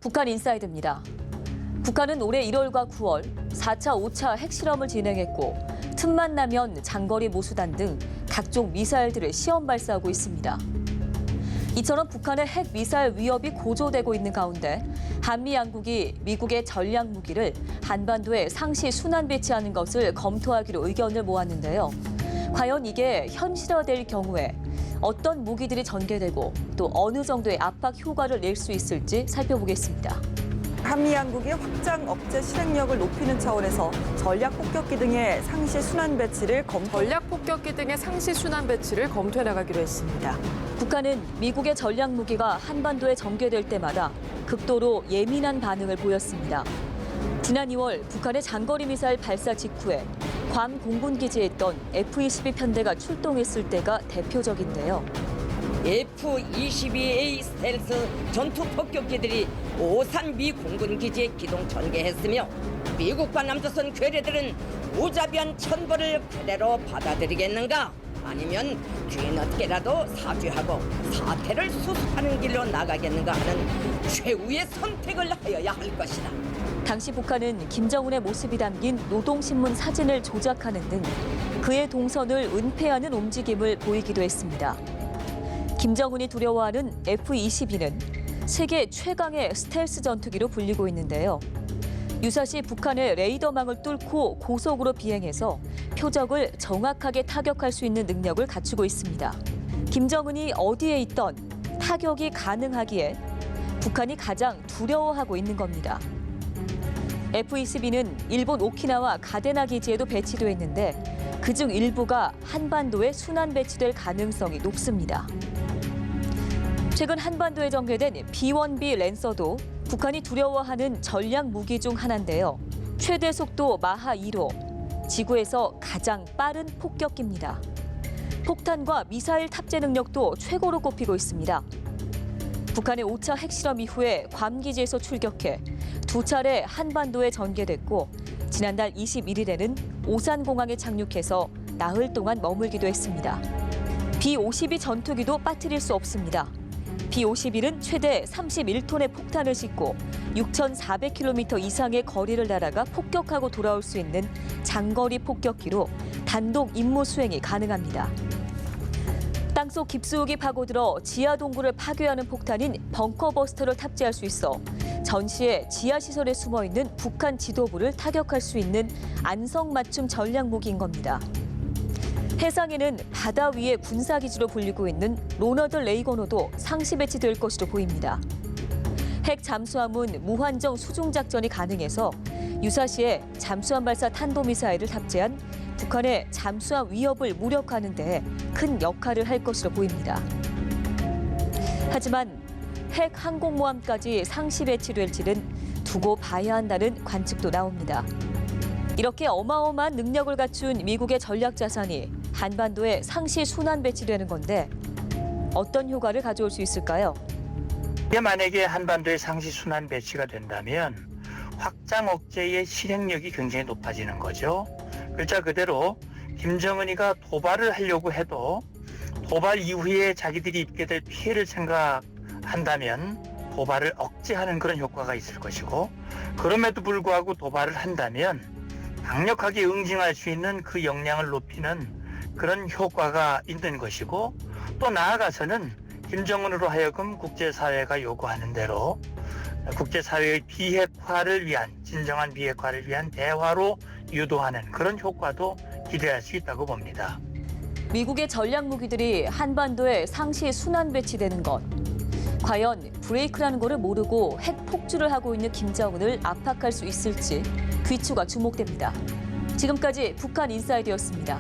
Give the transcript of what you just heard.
북한 인사이드입니다. 북한은 올해 1월과 9월 4차, 5차 핵실험을 진행했고 틈만 나면 장거리 모수단 등 각종 미사일들을 시험 발사하고 있습니다. 이처럼 북한의 핵 미사일 위협이 고조되고 있는 가운데 한미 양국이 미국의 전략 무기를 한반도에 상시 순환 배치하는 것을 검토하기로 의견을 모았는데요. 과연 이게 현실화될 경우에 어떤 무기들이 전개되고 또 어느 정도의 압박 효과를 낼 수 있을지 살펴보겠습니다. 한미 양국이 확장 억제 실행력을 높이는 차원에서 전략 폭격기 등의 상시 순환 배치를 검토해 나가기로 했습니다. 북한은 미국의 전략 무기가 한반도에 전개될 때마다 극도로 예민한 반응을 보였습니다. 지난 2월 북한의 장거리 미사일 발사 직후에 괌 공군기지에 있던 F-22 편대가 출동했을 때가 대표적인데요. F-22A 스텔스 전투 폭격기들이 오산 미 공군기지에 기동 전개했으며 미국과 남조선 괴뢰들은 무자비한 천벌을 그대로 받아들이겠는가? 아니면 뒤늦게라도 사죄하고 사태를 수습하는 길로 나가겠는가 하는 최후의 선택을 하여야 할 것이다. 당시 북한은 김정은의 모습이 담긴 노동신문 사진을 조작하는 등 그의 동선을 은폐하는 움직임을 보이기도 했습니다. 김정은이 두려워하는 F-22는 세계 최강의 스텔스 전투기로 불리고 있는데요. 유사시 북한의 레이더망을 뚫고 고속으로 비행해서 표적을 정확하게 타격할 수 있는 능력을 갖추고 있습니다. 김정은이 어디에 있던 타격이 가능하기에 북한이 가장 두려워하고 있는 겁니다. F-22는 일본 오키나와 가데나 기지에도 배치돼 있는데 그중 일부가 한반도에 순환 배치될 가능성이 높습니다. 최근 한반도에 전개된 B-1B 랜서도 북한이 두려워하는 전략 무기 중 하나인데요. 최대 속도 마하 2로 지구에서 가장 빠른 폭격기입니다. 폭탄과 미사일 탑재 능력도 최고로 꼽히고 있습니다. 북한의 5차 핵실험 이후에 괌 기지에서 출격해 2차례 한반도에 전개됐고 지난달 21일에는 오산공항에 착륙해서 나흘 동안 머물기도 했습니다. B-52 전투기도 빠뜨릴 수 없습니다. B-51은 최대 31톤의 폭탄을 싣고 6,400km 이상의 거리를 날아가 폭격하고 돌아올 수 있는 장거리 폭격기로 단독 임무 수행이 가능합니다. 땅속 깊숙이 파고들어 지하 동굴을 파괴하는 폭탄인 벙커버스터를 탑재할 수 있어 전시의 지하시설에 숨어있는 북한 지도부를 타격할 수 있는 안성맞춤 전략 무기인 겁니다. 해상에는 바다 위의 군사기지로 불리고 있는 로너드 레이건호도 상시 배치될 것으로 보입니다. 핵 잠수함은 무한정 수중작전이 가능해서 유사시에 잠수함 발사 탄도미사일을 탑재한 북한의 잠수함 위협을 무력화하는 데 큰 역할을 할 것으로 보입니다. 하지만 핵 항공모함까지 상시 배치될지는 두고 봐야 한다는 관측도 나옵니다. 이렇게 어마어마한 능력을 갖춘 미국의 전략 자산이 한반도에 상시 순환 배치되는 건데 어떤 효과를 가져올 수 있을까요? 만약에 한반도에 상시 순환 배치가 된다면 확장 억제의 실행력이 굉장히 높아지는 거죠. 글자 그대로 김정은이가 도발을 하려고 해도 도발 이후에 자기들이 입게 될 피해를 생각한다면 도발을 억제하는 그런 효과가 있을 것이고 그럼에도 불구하고 도발을 한다면 강력하게 응징할 수 있는 그 역량을 높이는 그런 효과가 있는 것이고 또 나아가서는 김정은으로 하여금 국제사회가 요구하는 대로 국제사회의 비핵화를 위한 진정한 비핵화를 위한 대화로 유도하는 그런 효과도 기대할 수 있다고 봅니다. 미국의 전략 무기들이 한반도에 상시 순환 배치되는 것. 과연 브레이크라는 거를 모르고 핵 폭주를 하고 있는 김정은을 압박할 수 있을지 귀추가 주목됩니다. 지금까지 북한 인사이드였습니다.